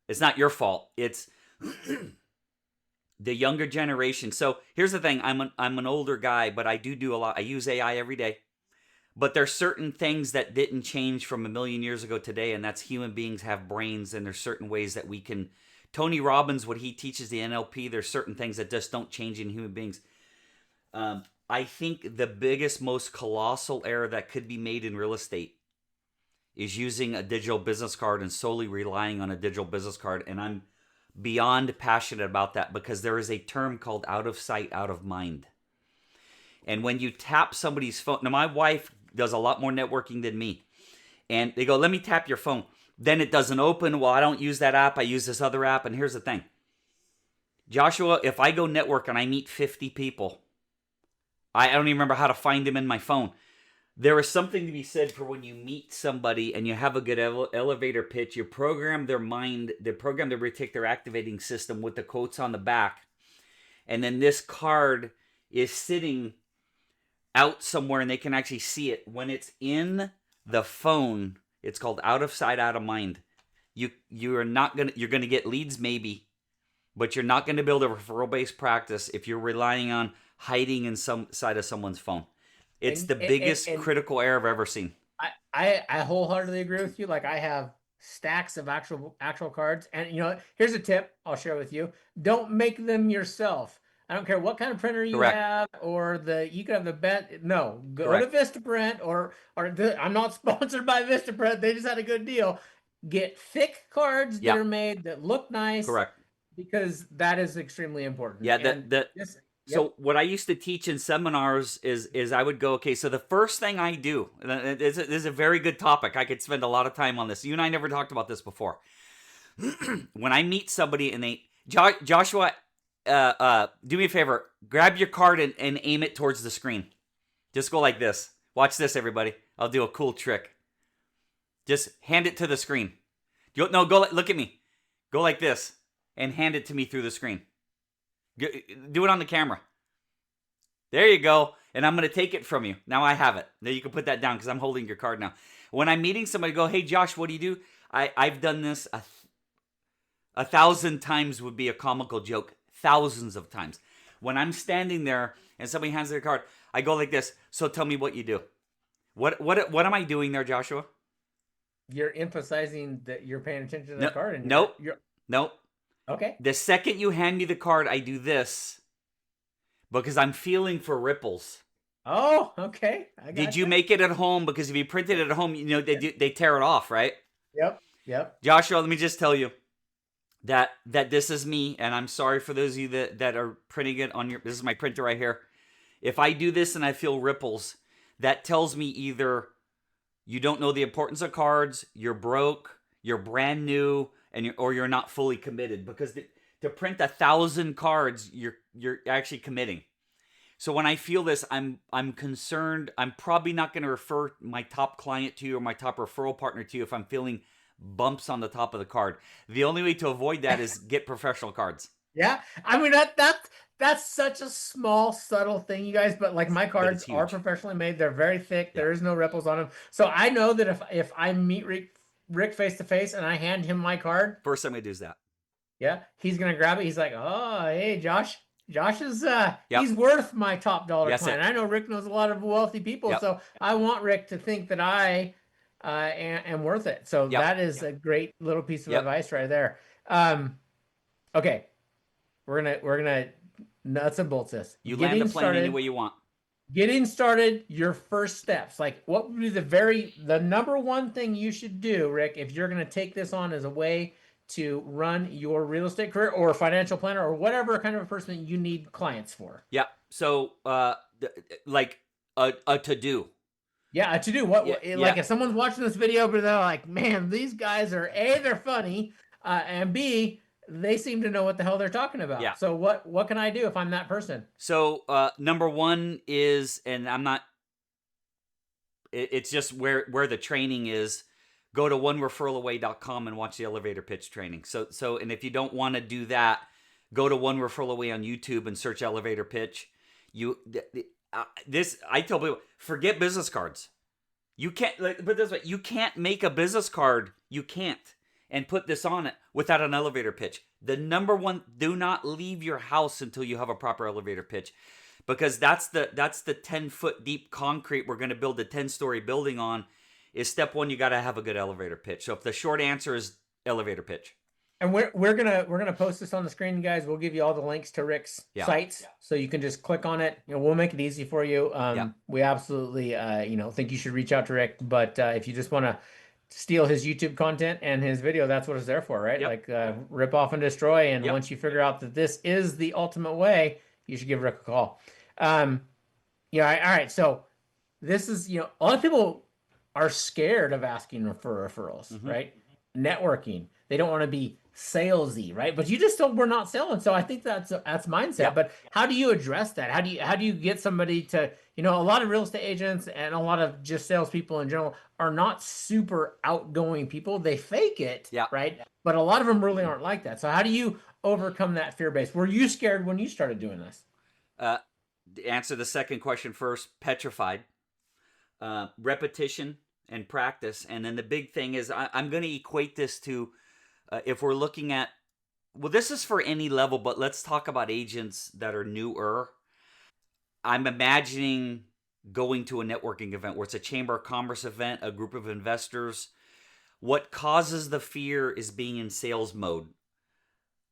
Speaker 2: It's not your fault. It's the younger generation. So here's the thing: I'm an older guy, but I do a lot. I use AI every day. But there's certain things that didn't change from a million years ago today, and that's human beings have brains, and there's certain ways that we can. Tony Robbins, what he teaches the NLP, there's certain things that just don't change in human beings. I think the biggest, most colossal error that could be made in real estate is using a digital business card and solely relying on a digital business card. And I'm beyond passionate about that because there is a term called out of sight, out of mind. And when you tap somebody's phone, now my wife does a lot more networking than me. And they go, let me tap your phone. Then it doesn't open. Well, I don't use that app. I use this other app. And here's the thing. Joshua, if I go network and I meet 50 people, I don't even remember how to find them in my phone. There is something to be said for when you meet somebody and you have a good elevator pitch, you program their mind, they program their reticular activating system with the quotes on the back. And then this card is sitting out somewhere and they can actually see it. When it's in the phone, it's called out of sight, out of mind. You're going to get leads maybe, but you're not going to build a referral-based practice if you're relying on hiding in some side of someone's phone. It's the biggest critical error I've ever seen.
Speaker 1: I wholeheartedly agree with you. Like I have stacks of actual cards, and here's a tip I'll share with you: don't make them yourself. I don't care what kind of printer you have, or you can have the bet. No, go to Vistaprint, I'm not sponsored by Vistaprint. They just had a good deal. Get thick cards that are made that look nice.
Speaker 2: Correct.
Speaker 1: Because that is extremely important.
Speaker 2: Yeah, So what I used to teach in seminars is I would go, okay, so the first thing I do, this is a very good topic. I could spend a lot of time on this. You and I never talked about this before. When I meet somebody and Joshua, do me a favor, grab your card and aim it towards the screen. Just go like this. Watch this, everybody. I'll do a cool trick. Just hand it to the screen. Look at me. Go like this and hand it to me through the screen. Do it on the camera. There you go. And I'm going to take it from you. Now I have it. Now you can put that down because I'm holding your card now. When I'm meeting somebody, go, hey, Josh, what do you do? I've done this 1,000 times would be a comical joke. Thousands of times. When I'm standing there and somebody hands their card, I go like this. So tell me what you do. What am I doing there, Joshua?
Speaker 1: you're emphasizing that you're paying attention to
Speaker 2: No,
Speaker 1: that card, and
Speaker 2: nope,
Speaker 1: you're
Speaker 2: nope.
Speaker 1: okay.
Speaker 2: The second you hand me the card, I do this because I'm feeling for ripples.
Speaker 1: Oh, okay. I
Speaker 2: Did you
Speaker 1: gotcha.
Speaker 2: make it at home? Because if you print it at home, they tear it off, right?
Speaker 1: Yep. Yep.
Speaker 2: Joshua, let me just tell you that this is me, and I'm sorry for those of you that are printing it on your. This is my printer right here. If I do this and I feel ripples, that tells me either you don't know the importance of cards, you're broke, you're brand new, or you're not fully committed. Because to print 1,000 cards, you're actually committing. So when I feel this, I'm concerned. I'm probably not going to refer my top client to you or my top referral partner to you if I'm feeling bumps on the top of the card. The only way to avoid that is get professional cards.
Speaker 1: Yeah. I mean that's such a small, subtle thing, you guys. But like my
Speaker 2: But it's
Speaker 1: cards are
Speaker 2: huge.
Speaker 1: professionally made. They're very thick.
Speaker 2: Yeah.
Speaker 1: There is no ripples on them. So I know that if I meet Rick face to face and I hand him my card,
Speaker 2: First time I do is that.
Speaker 1: yeah, he's gonna grab it. He's like, "Oh, hey, Josh. Josh is
Speaker 2: Yep.
Speaker 1: he's worth my top dollar
Speaker 2: That's
Speaker 1: client.
Speaker 2: it.
Speaker 1: I know Rick knows a lot of wealthy people,
Speaker 2: Yep.
Speaker 1: so I want Rick to think that I am worth it." So
Speaker 2: Yep.
Speaker 1: that is a great little piece of
Speaker 2: Yep.
Speaker 1: advice right there. Okay, we're gonna nuts and bolts this.
Speaker 2: You land the
Speaker 1: Getting
Speaker 2: plane any
Speaker 1: started.
Speaker 2: way you want.
Speaker 1: Getting started. Your first steps. Like, what would be the number one thing you should do, Rick, if you're gonna take this on as a way to run your real estate career or financial planner or whatever kind of a person you need clients for?
Speaker 2: Yeah. So, like a to do.
Speaker 1: Yeah, to do
Speaker 2: Yeah.
Speaker 1: like
Speaker 2: Yeah.
Speaker 1: if someone's watching this video, but they're like, man, these guys are A, they're funny, and B, they seem to know what the hell they're talking
Speaker 2: Yeah.
Speaker 1: about. So what can I do if I'm that person?
Speaker 2: So, number one is, and I'm not. It's just where the training is. Go to onereferralaway.com and watch the elevator pitch training. And if you don't want to do that, go to One Referral Away on YouTube and search elevator pitch. I tell people, forget business cards. You can't, but this way, you can't make a business card. You can't, and put this on it without an elevator pitch. The number one, do not leave your house until you have a proper elevator pitch, because that's the 10-foot deep concrete we're going to build a 10-story building on. Is step one, you got to have a good elevator pitch. So if the short answer is elevator pitch.
Speaker 1: And we're gonna post this on the screen, guys. We'll give you all the links to Rick's
Speaker 2: Yeah.
Speaker 1: sites, so you can just click on it. We'll make it easy for you.
Speaker 2: Yeah.
Speaker 1: We absolutely think you should reach out to Rick. But if you just want to steal his YouTube content and his video, that's what it's there for, right?
Speaker 2: Yep.
Speaker 1: Like rip off and destroy. And
Speaker 2: Yep.
Speaker 1: once you figure out that this is the ultimate way, you should give Rick a call. All right. So this is a lot of people are scared of asking for referrals, right? Networking. They don't want to be salesy, right? But you just don't. We're not selling, so I think that's mindset.
Speaker 2: Yeah.
Speaker 1: But how do you address that? How do you get somebody to a lot of real estate agents and a lot of just salespeople in general are not super outgoing people. They fake it,
Speaker 2: Yeah.
Speaker 1: right? But a lot of them really aren't like that. So how do you overcome that fear base? Were you scared when you started doing this?
Speaker 2: Answer the second question first. Petrified. Repetition and practice. And then the big thing is I'm going to equate this to if we're looking at, well, this is for any level, but let's talk about agents that are newer. I'm imagining going to a networking event where it's a chamber of commerce event, a group of investors. What causes the fear is being in sales mode.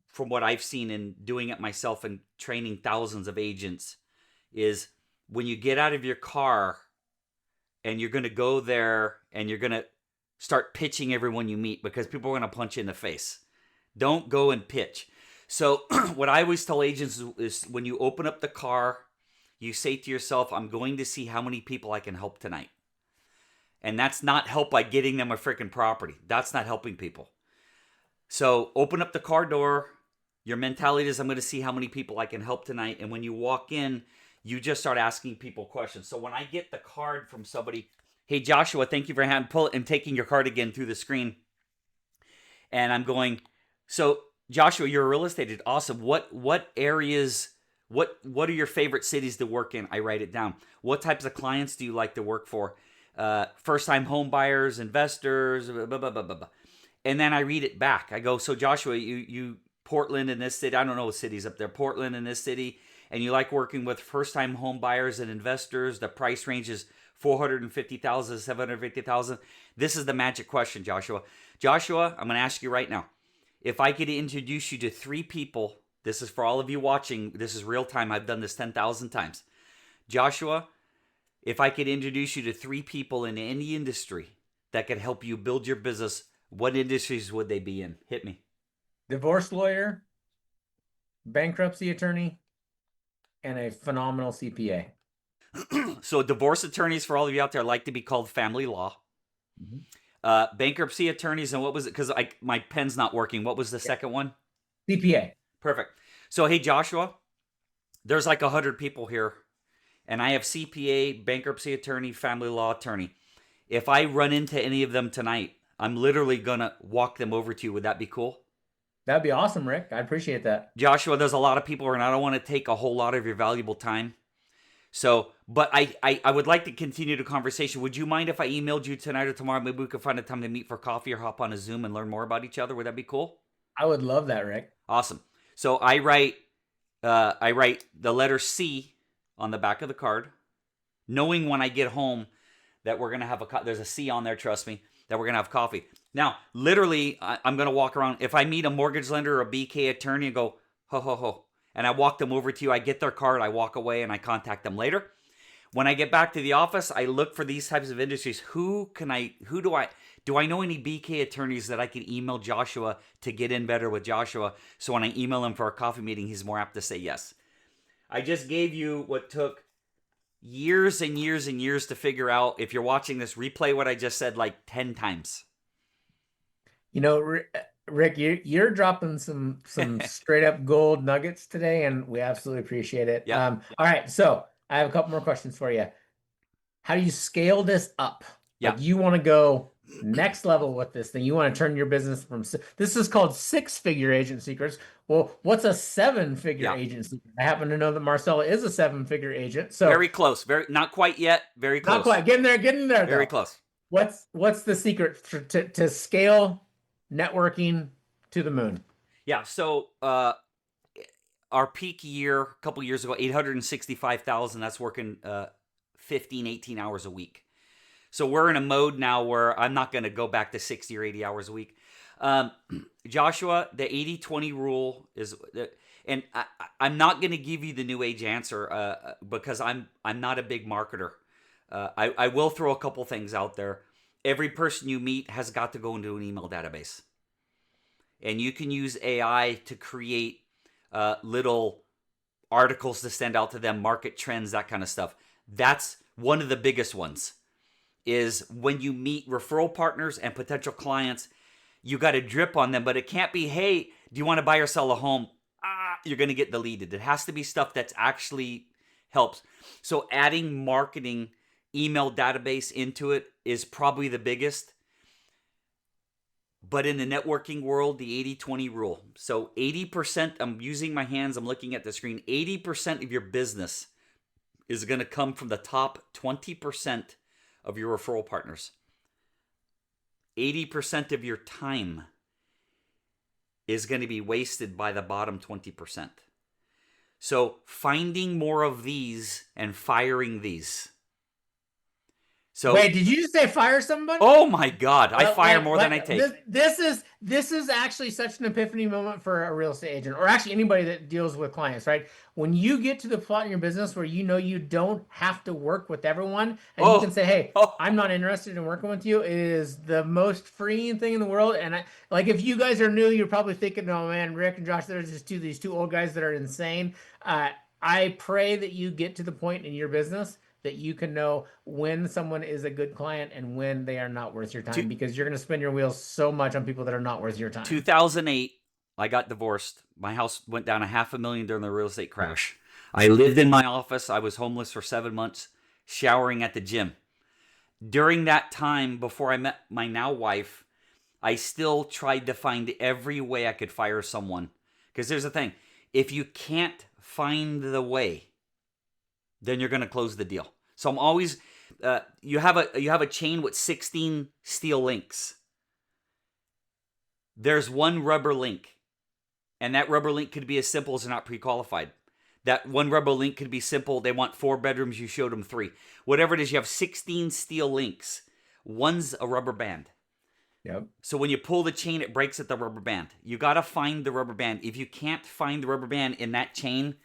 Speaker 2: From what I've seen in doing it myself and training thousands of agents, is when you get out of your car and you're going to go there and you're going to start pitching everyone you meet, because people are going to punch you in the face. Don't go and pitch. So what I always tell agents is when you open up the car, you say to yourself, I'm going to see how many people I can help tonight. And that's not help by getting them a freaking property. That's not helping people. So open up the car door. Your mentality is, I'm going to see how many people I can help tonight. And when you walk in, you just start asking people questions. So when I get the card from somebody, hey, Joshua, thank you for taking your card again through the screen. And I'm going, so Joshua, you're a real estate agent. Awesome. What areas, what are your favorite cities to work in? I write it down. What types of clients do you like to work for? First-time home buyers, investors, blah, blah, blah, blah, blah. And then I read it back. I go, so Joshua, you Portland in this city, I don't know what cities up there, Portland in this city, and you like working with first-time home buyers and investors. The price range is 450,000, 750,000? This is the magic question, Joshua. Joshua, I'm going to ask you right now. If I could introduce you to 3 people, this is for all of you watching, this is real time. I've done this 10,000 times. Joshua, if I could introduce you to 3 people in any industry that could help you build your business, what industries would they be in? Hit me.
Speaker 1: Divorce lawyer, bankruptcy attorney, and a phenomenal CPA.
Speaker 2: So divorce attorneys, for all of you out there, like to be called family law. Bankruptcy attorneys, and what was it? Because my pen's not working. What was the second one?
Speaker 1: CPA.
Speaker 2: Perfect. So, hey, Joshua, there's like 100 people here, and I have CPA, bankruptcy attorney, family law attorney. If I run into any of them tonight, I'm literally going to walk them over to you. Would that be cool?
Speaker 1: That'd be awesome, Rick. I appreciate that.
Speaker 2: Joshua, there's a lot of people, and I don't want to take a whole lot of your valuable time. So, but I would like to continue the conversation. Would you mind if I emailed you tonight or tomorrow? Maybe we could find a time to meet for coffee or hop on a Zoom and learn more about each other. Would that be cool?
Speaker 1: I would love that, Rick.
Speaker 2: Awesome. So I write the letter C on the back of the card, knowing when I get home that we're gonna have there's a C on there. Trust me, that we're gonna have coffee. Now, literally, I'm gonna walk around. If I meet a mortgage lender or a BK attorney and go ho ho ho, and I walk them over to you, I get their card, I walk away, and I contact them later. When I get back to the office, I look for these types of industries. Do I know any BK attorneys that I can email Joshua to get in better with Joshua? So when I email him for a coffee meeting, he's more apt to say yes. I just gave you what took years and years and years to figure out. If you're watching this, replay what I just said like 10 times.
Speaker 1: You know, Rick, you're dropping some straight up gold nuggets today, and we absolutely appreciate it.
Speaker 2: Yep.
Speaker 1: All right, so I have a couple more questions for you. How do you scale this up?
Speaker 2: Yeah.
Speaker 1: Like you want to go next level with this thing. You want to turn your business from this is called 6-figure agent secrets. Well, what's a 7-figure agent secret? I happen to know that Marcella is a 7-figure agent. So
Speaker 2: very close. Not quite yet. Very close.
Speaker 1: Not quite. Getting there.
Speaker 2: Very
Speaker 1: though.
Speaker 2: close.
Speaker 1: What's the secret to scale networking to the moon?
Speaker 2: Yeah. So our peak year a couple years ago, 865,000. That's working 15, 18 hours a week. So we're in a mode now where I'm not going to go back to 60 or 80 hours a week. Joshua, the 80-20 rule is, and I'm not going to give you the new age answer because I'm not a big marketer. I will throw a couple things out there. Every person you meet has got to go into an email database. And you can use AI to create little articles to send out to them, market trends, that kind of stuff. That's one of the biggest ones. Is when you meet referral partners and potential clients, you got to drip on them, but it can't be, hey, do you want to buy or sell a home? You're going to get deleted. It has to be stuff that's actually helps. So adding marketing email database into it is probably the biggest. But in the networking world, the 80-20 rule. So 80%, I'm using my hands, I'm looking at the screen, 80% of your business is going to come from the top 20% of your referral partners. 80% of your time is going to be wasted by the bottom 20%. So finding more of these and firing these. So
Speaker 1: wait, did you just say fire somebody?
Speaker 2: Oh my God, I fire more than I take.
Speaker 1: This is actually such an epiphany moment for a real estate agent, or actually anybody that deals with clients, right? When you get to the plot in your business where you know you don't have to work with everyone, and you can say, "Hey, I'm not interested in working with you," it is the most freeing thing in the world. And if you guys are new, you're probably thinking, "Oh man, Rick and Josh, there's just these two old guys that are insane." I pray that you get to the point in your business that you can know when someone is a good client and when they are not worth your time, because you're going to spin your wheels so much on people that are not worth your time.
Speaker 2: 2008, I got divorced. My house went down $500,000 during the real estate crash. I lived in my office. I was homeless for 7 months, showering at the gym. During that time, before I met my now wife, I still tried to find every way I could fire someone. Because there's the thing. If you can't find the way, then you're going to close the deal. So I'm always, you have a chain with 16 steel links. There's one rubber link, and that rubber link could be as simple as not pre-qualified. That one rubber link could be simple. They want 4 bedrooms, you showed them 3. Whatever it is, you have 16 steel links. One's a rubber band.
Speaker 1: Yep.
Speaker 2: So when you pull the chain, it breaks at the rubber band. You got to find the rubber band. If you can't find the rubber band in that chain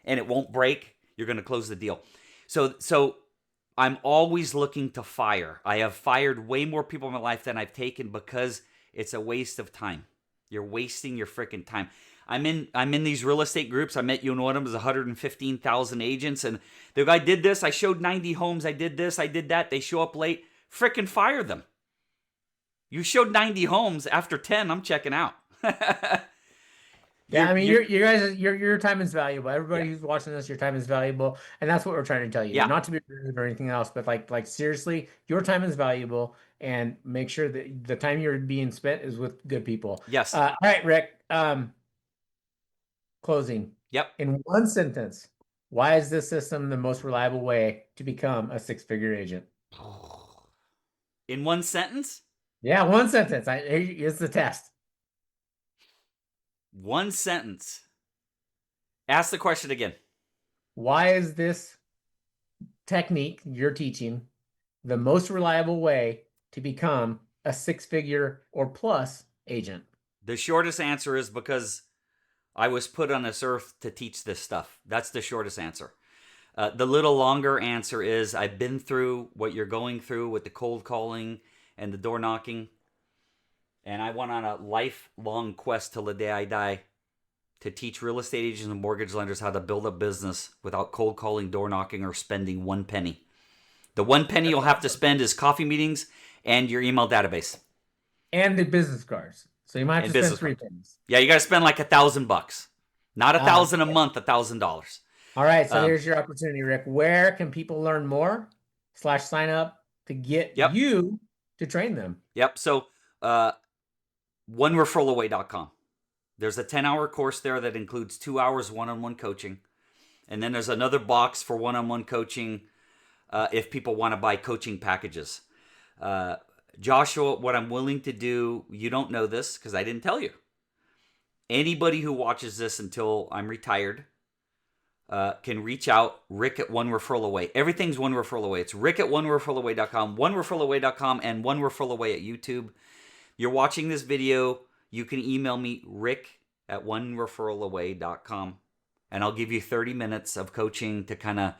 Speaker 2: and it won't break, you're going to close the deal. So I'm always looking to fire. I have fired way more people in my life than I've taken because it's a waste of time. You're wasting your freaking time. I'm in these real estate groups. I met you in one of them. There's 115,000 agents, and the guy did this. I showed 90 homes. I did this. I did that. They show up late. Freaking fire them. You showed 90 homes. After 10, I'm checking out.
Speaker 1: Yeah, I mean, your time is valuable. Everybody who's watching this, your time is valuable, and that's what we're trying to tell you.
Speaker 2: Yeah.
Speaker 1: Not to be rude or anything else, but like seriously, your time is valuable, and make sure that the time you're being spent is with good people.
Speaker 2: Yes.
Speaker 1: All right, Rick. Closing.
Speaker 2: Yep.
Speaker 1: In one sentence, why is this system the most reliable way to become a 6-figure agent?
Speaker 2: In one sentence?
Speaker 1: Yeah, one sentence. Here's the test.
Speaker 2: One sentence. Ask the question again.
Speaker 1: Why is this technique you're teaching the most reliable way to become a 6-figure or plus agent?
Speaker 2: The shortest answer is because I was put on this earth to teach this stuff. That's the shortest answer. The little longer answer is I've been through what you're going through with the cold calling and the door knocking. And I went on a lifelong quest till the day I die to teach real estate agents and mortgage lenders how to build a business without cold calling, door knocking, or spending 1 penny. The 1 penny you'll have to spend is coffee meetings and your email database.
Speaker 1: And the business cards. So you might have to spend 3 pennies.
Speaker 2: Yeah, you got to spend like $1,000. Not $1,000 a month, $1,000.
Speaker 1: All right, so here's your opportunity, Rick. Where can people learn more / sign up to get you to train them?
Speaker 2: Yep. So OneReferralAway.com. There's a 10-hour course there that includes 2 hours one-on-one coaching. And then there's another box for one-on-one coaching if people want to buy coaching packages. Joshua, what I'm willing to do, you don't know this because I didn't tell you. Anybody who watches this until I'm retired can reach out, Rick at One Referral Away. Everything's One Referral Away. It's Rick at OneReferralAway.com, OneReferralAway.com, and One Referral Away at YouTube. You're watching this video, you can email me, Rick at OneReferralAway.com, and I'll give you 30 minutes of coaching to kind of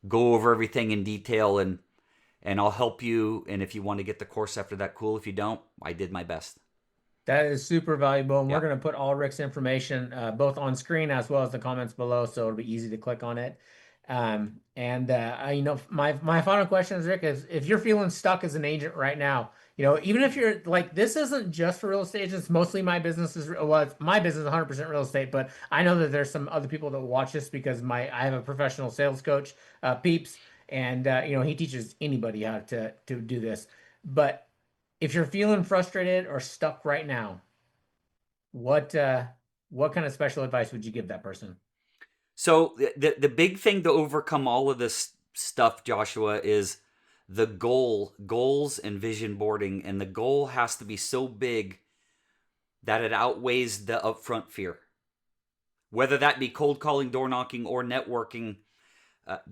Speaker 2: go over everything in detail, and I'll help you. And if you want to get the course after that, cool. If you don't, I did my best.
Speaker 1: That is super valuable. And we're going to put all Rick's information both on screen as well as the comments below, so it'll be easy to click on it. You know, my final question is, Rick, is if you're feeling stuck as an agent right now, you know, even if you're like, this isn't just for real estate agents. Mostly my business is, well, it's my business is 100% real estate, but I know that there's some other people that watch this because I have a professional sales coach, Peeps, and you know, he teaches anybody how to do this. But if you're feeling frustrated or stuck right now, what kind of special advice would you give that person?
Speaker 2: So the big thing to overcome all of this stuff, Joshua, is the goals and vision boarding. And the goal has to be so big that it outweighs the upfront fear. Whether that be cold calling, door knocking, or networking,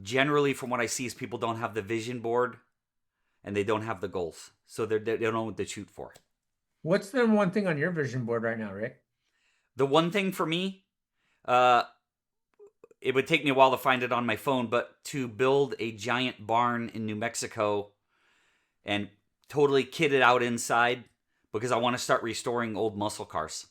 Speaker 2: generally from what I see is people don't have the vision board and they don't have the goals. So they don't know what to shoot for.
Speaker 1: What's the one thing on your vision board right now, Rick?
Speaker 2: The one thing for me, it would take me a while to find it on my phone, but to build a giant barn in New Mexico and totally kit it out inside because I want to start restoring old muscle cars.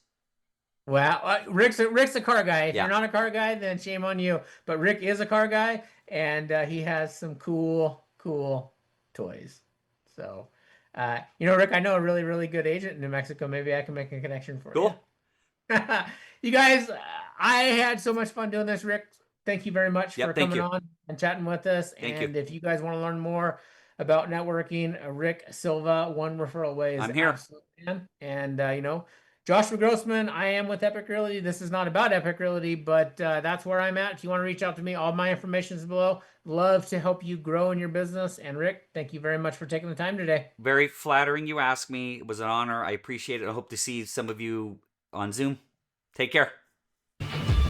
Speaker 1: Well, Rick's a car guy. If you're not a car guy, then shame on you. But Rick is a car guy, and he has some cool toys. So, you know, Rick, I know a really, really good agent in New Mexico. Maybe I can make a connection for you. You guys, I had so much fun doing this, Rick. Thank you very much for coming on and chatting with us. And if you guys want to learn more about networking, Rick Silva, One Referral Away is absolute man. And, you know, Joshua Grossman, I am with Epic Realty. This is not about Epic Realty, but that's where I'm at. If you want to reach out to me, all my information is below. Love to help you grow in your business. And Rick, thank you very much for taking the time today.
Speaker 2: Very flattering you asked me. It was an honor. I appreciate it. I hope to see some of you on Zoom. Take care.